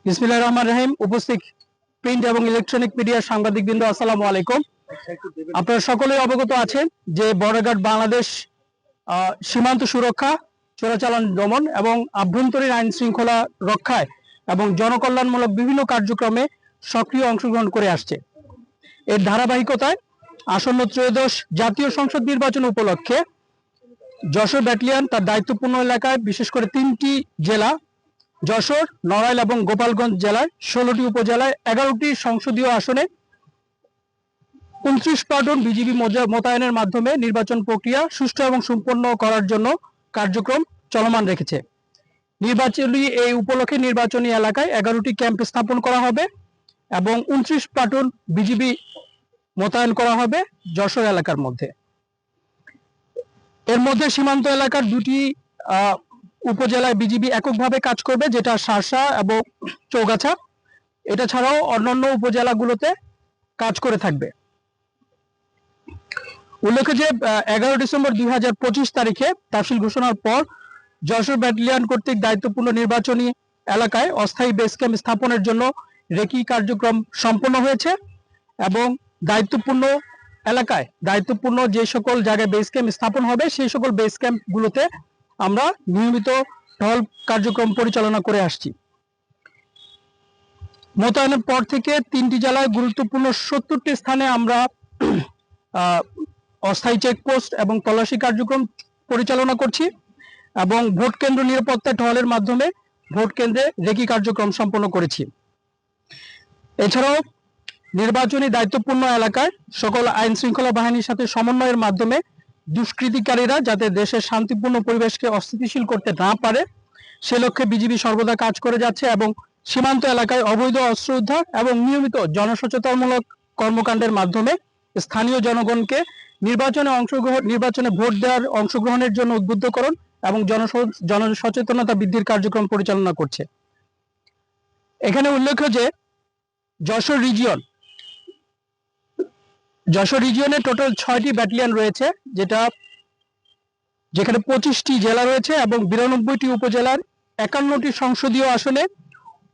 বিসমিল্লাহির রহমানির রহিম। উপস্থিত প্রিন্ট এবং ইলেকট্রনিক মিডিয়ার সাংবাদিকবৃন্দ, আসসালামু আলাইকুম। আপনারা সকলেই অবগত আছেন যে বর্ডার বাংলাদেশ সীমান্ত সুরক্ষা, চোরাচালান দমন এবং আভ্যন্তরীণ আইন শৃঙ্খলা রক্ষায় এবং জনকল্যাণমূলক বিভিন্ন কার্যক্রমে সক্রিয় অংশগ্রহণ করে আসছে। এর ধারাবাহিকতায় আসন্ন ত্রয়োদশ জাতীয় সংসদ নির্বাচন উপলক্ষে যশোর ব্যাটালিয়ন তার দায়িত্বপূর্ণ এলাকায় বিশেষ করে 3টি জেলা যশোর, নড়াইল এবং গোপালগঞ্জ জেলায় 16টি উপজেলায় 11টি সংসদীয় আসনে 29 প্লাটুন বিজিবি মোতায়েনের মাধ্যমে নির্বাচন প্রক্রিয়া সুষ্ঠু এবং সম্পন্ন করার জন্য কার্যক্রম চলমান রেখেছে। নির্বাচনী এই উপলক্ষে নির্বাচনী এলাকায় 11টি ক্যাম্প স্থাপন করা হবে এবং 29 প্লাটুন বিজিবি মোতায়েন করা হবে যশোর এলাকার মধ্যে। এর মধ্যে সীমান্ত এলাকার 2টি উপজেলায় বিজিবি এককভাবে কাজ করবে, যেটা শার্শা এবং চৌগাছা। এটা ছাড়াও অন্যান্য উপজেলাগুলোতে কাজ করে থাকবে। উল্লেখ্য যে 11 ডিসেম্বর 2025 তারিখে তফসিল ঘোষণার পর যশোর ব্যাটালিয়ন কর্তৃক দায়িত্বপূর্ণ নির্বাচনী এলাকায় অস্থায়ী বেস ক্যাম্প স্থাপনের জন্য রেকি কার্যক্রম সম্পন্ন হয়েছে এবং দায়িত্বপূর্ণ এলাকায় দায়িত্বপূর্ণ যে সকল জায়গায় বেস ক্যাম্প স্থাপন হবে সেই সকল বেস ক্যাম্পগুলোতে আমরা নিয়মিত টহল কার্যক্রম পরিচালনা করে আসছি। মোতায়েনের পর থেকে 3টি জেলায় গুরুত্বপূর্ণ 70টি স্থানে আমরা অস্থায়ী চেকপোস্ট এবং তল্লাশি কার্যক্রম পরিচালনা করছি এবং ভোট কেন্দ্র নিরাপত্তা টহলের মাধ্যমে ভোট কেন্দ্রে রেকি কার্যক্রম সম্পন্ন করেছি। এছাড়াও নির্বাচনী দায়িত্বপূর্ণ এলাকায় সকল আইন শৃঙ্খলা বাহিনীর সাথে সমন্বয়ের মাধ্যমে দুষ্কৃতিকারীরা যাতে দেশের শান্তিপূর্ণ পরিবেশকে অস্থিতিশীল করতে না পারে সে লক্ষ্যে বিজিবি সর্বদা কাজ করে যাচ্ছে এবং সীমান্ত এলাকায় অবৈধ অস্ত্র উদ্ধার এবং নিয়মিত জনসচেতনমূলক কর্মকাণ্ডের মাধ্যমে স্থানীয় জনগণকে নির্বাচনে ভোট দেওয়ার অংশগ্রহণের জন্য উদ্বুদ্ধকরণ এবং জনসচেতনতা বৃদ্ধির কার্যক্রম পরিচালনা করছে। এখানে উল্লেখ্য যে যশোর রিজিয়নে টোটাল 6টি ব্যাটালিয়ন রয়েছে, যেখানে 25টি জেলা রয়েছে এবং 92টি উপজেলার 51টি সংসদীয় আসনে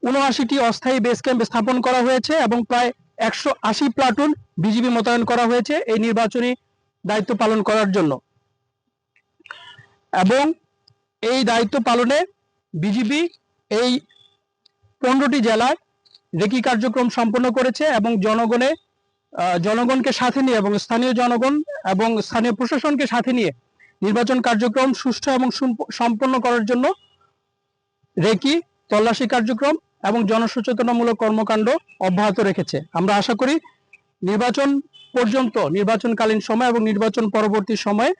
79টি অস্থায়ী বেস ক্যাম্প স্থাপন করা হয়েছে এবং প্রায় 180 প্লাটুন বিজিবি মোতায়েন করা হয়েছে এই নির্বাচনী দায়িত্ব পালন করার জন্য। এবং এই দায়িত্ব পালনে বিজিবি এই 15টি জেলায় রেকি কার্যক্রম সম্পন্ন করেছে এবং জনগণকে সাথে নিয়ে এবং স্থানীয় জনগণ এবং স্থানীয় প্রশাসনকে সাথে নিয়ে নির্বাচন কার্যক্রম সুষ্ঠু এবং সম্পন্ন করার জন্য রেকি, তল্লাশি কার্যক্রম এবং জনসচেতনমূলক কর্মকাণ্ড অব্যাহত রেখেছে। আমরা আশা করি নির্বাচন পর্যন্ত, নির্বাচনকালীন সময় এবং নির্বাচন পরবর্তী সময়ে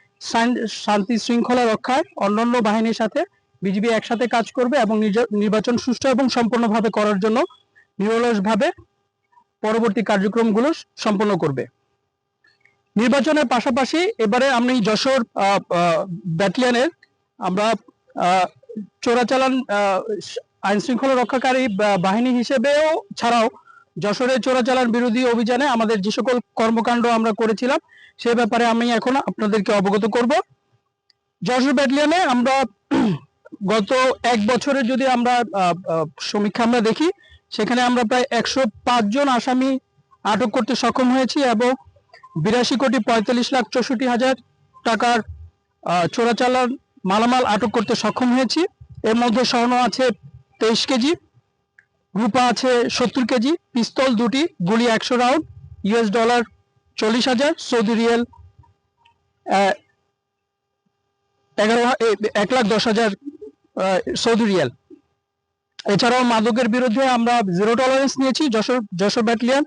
শান্তি শৃঙ্খলা রক্ষায় অন্যান্য বাহিনীর সাথে বিজিবি একসাথে কাজ করবে এবং নির্বাচন সুষ্ঠু এবং সম্পূর্ণভাবে করার জন্য নিরলসভাবে পরবর্তী কার্যক্রমগুলো সম্পন্ন করবে। নির্বাচনের পাশাপাশি এবারে আমি যশোর ব্যাটালিয়নের আমরা চোরাচালান আইন শৃঙ্খলা রক্ষাকারী বাহিনী হিসেবেও ছাড়াও যশোরের চোরাচালান বিরোধী অভিযানে আমাদের যে সকল কর্মকাণ্ড আমরা করেছিলাম সে ব্যাপারে আমি এখন আপনাদেরকে অবগত করব। যশোর ব্যাটালিয়নে আমরা গত 1 বছরে যদি আমরা সমীক্ষা আমরা দেখি, সেখানে আমরা প্রায় 105 জন আসামি আটক করতে সক্ষম হয়েছি এবং 82,45,64,000 টাকার চোরাচালান মালামাল আটক করতে সক্ষম হয়েছি। এর মধ্যে স্বর্ণ আছে 23 কেজি, রূপা আছে 70 কেজি, পিস্তল 2টি, গুলি 100 round, US dollar 40,000, Saudi Real 1,10,000 Saudi Real. এছাড়াও মাদকের বিরুদ্ধে আমরা 0 টলারেন্স নিয়েছি যশোর ব্যাটালিয়ন,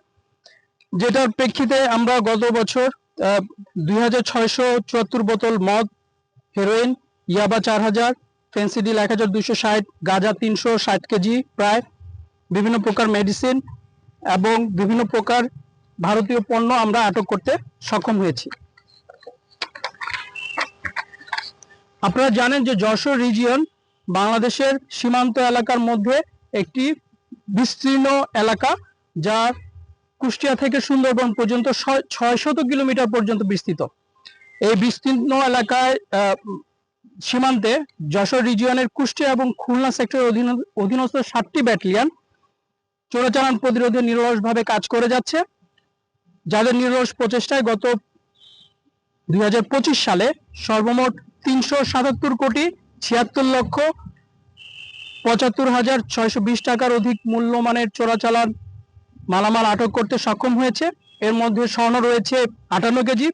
যেটার প্রেক্ষিতে আমরা গত বছর 2,674 বোতল মদ, হেরোইন, ইয়াবা 4,000, ফেন্সিডিল 1,260, গাঁজা 360 কেজি প্রায়, বিভিন্ন প্রকার মেডিসিন এবং বিভিন্ন প্রকার ভারতীয় পণ্য আমরা আটক করতে সক্ষম হয়েছি। আপনারা জানেন যে যশোর রিজিয়ন বাংলাদেশের সীমান্ত এলাকার মধ্যে একটি বিস্তীর্ণ এলাকা, যা কুষ্টিয়া থেকে সুন্দরবন পর্যন্ত 600 কিলোমিটার পর্যন্ত বিস্তৃত। এই বিস্তীর্ণ এলাকায় সীমান্তে যশোর রিজিয়নের কুষ্টিয়া এবং খুলনা সেক্টরের অধীনস্থ 7টি ব্যাটালিয়ন চোরাচালান প্রতিরোধে নিরলসভাবে কাজ করে যাচ্ছে, যাদের নিরলস প্রচেষ্টায় গত 2025 সালে সর্বমোট 377,76,75,620 টাকার অধিক মূল্যমানের চোরাচালান মালামাল আটক করতে সক্ষম হয়েছে। এর মধ্যে স্বর্ণ রয়েছে 58 কেজি,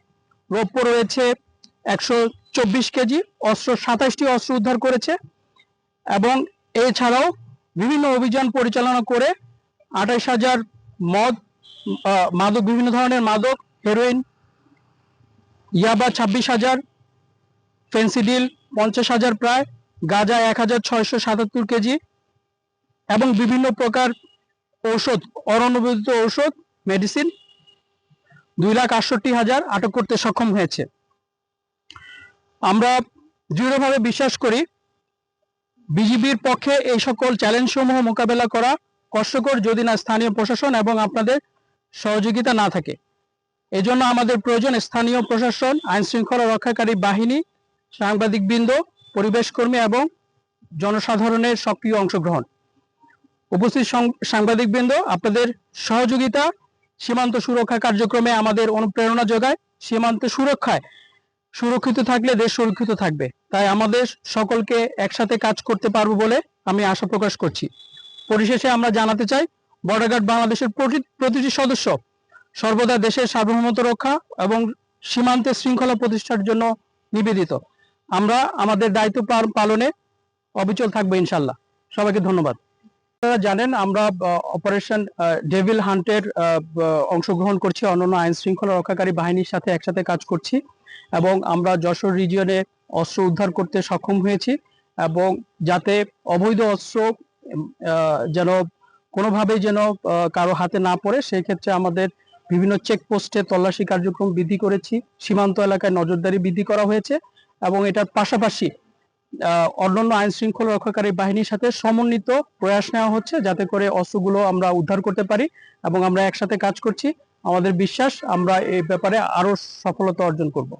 রৌপ্য রয়েছে 124 কেজি, অস্ত্র 27টি অস্ত্র উদ্ধার করেছে এবং এছাড়াও বিভিন্ন অভিযান পরিচালনা করে 28,000 মাদক, বিভিন্ন ধরনের মাদক, হেরোইন, ইয়াবা 26,000, ফেন্সিডিল 50,000 প্রায়, গাঁজা 1,677 কেজি এবং বিভিন্ন প্রকার ঔষধ, অরণ্যবিদ্যুৎ ঔষধ, মেডিসিন 2,68,000 আটক করতে সক্ষম হয়েছে। আমরা দৃঢ়ভাবে বিশ্বাস করি বিজিবির পক্ষে এই সকল চ্যালেঞ্জ সমূহ মোকাবেলা করা কষ্টকর যদি না স্থানীয় প্রশাসন এবং আপনাদের সহযোগিতা না থাকে। এজন্য আমাদের প্রয়োজন স্থানীয় প্রশাসন, আইন শৃঙ্খলা রক্ষাকারী বাহিনী, সাংবাদিকবৃন্দ, পরিবেশকর্মী এবং জনসাধারণের সক্রিয় অংশগ্রহণ। উপস্থিত সাংবাদিকবৃন্দ, আপনাদের সহযোগিতা সীমান্ত সুরক্ষা কার্যক্রমে আমাদের অনুপ্রেরণা যোগায়। সীমান্ত সুরক্ষায় সুরক্ষিত থাকলে দেশ সুরক্ষিত থাকবে, তাই আমাদের সকলকে একসাথে কাজ করতে পারবো বলে আমি আশা প্রকাশ করছি। পরিশেষে আমরা জানাতে চাই, বর্ডার গার্ড বাংলাদেশের প্রতিটি সদস্য সর্বদা দেশের সার্বভৌমত্ব রক্ষা এবং সীমান্তে শৃঙ্খলা প্রতিষ্ঠার জন্য নিবেদিত। আমরা আমাদের দায়িত্ব পালনে অবিচল থাকবো ইনশাল্লাহ। সবাইকে ধন্যবাদ। আপনারা জানেন আমরা অপারেশন ডেভিল হান্টের অংশগ্রহণ করছি, অন্যান্য আইন শৃঙ্খলা রক্ষাকারী বাহিনীর সাথে একসাথে কাজ করছি এবং আমরা যশোর রিজিয়নে অস্ত্র উদ্ধার করতে সক্ষম হয়েছি এবং যাতে অবৈধ অস্ত্র যেন কোনোভাবেই যেন কারো হাতে না পড়ে, সেই ক্ষেত্রে আমাদের বিভিন্ন চেকপোস্টে তল্লাশি কার্যক্রম বৃদ্ধি করেছি, সীমান্ত এলাকায় নজরদারি বৃদ্ধি করা হয়েছে এবং এটার পাশাপাশি অন্যান্য আইন শৃঙ্খলা রক্ষাকারী বাহিনীর সাথে সমন্বিত প্রয়াস নেওয়া হচ্ছে যাতে করে অস্ত্রগুলো আমরা উদ্ধার করতে পারি এবং আমরা একসাথে কাজ করছি। আমাদের বিশ্বাস আমরা এই ব্যাপারে আরো সফলতা অর্জন করব।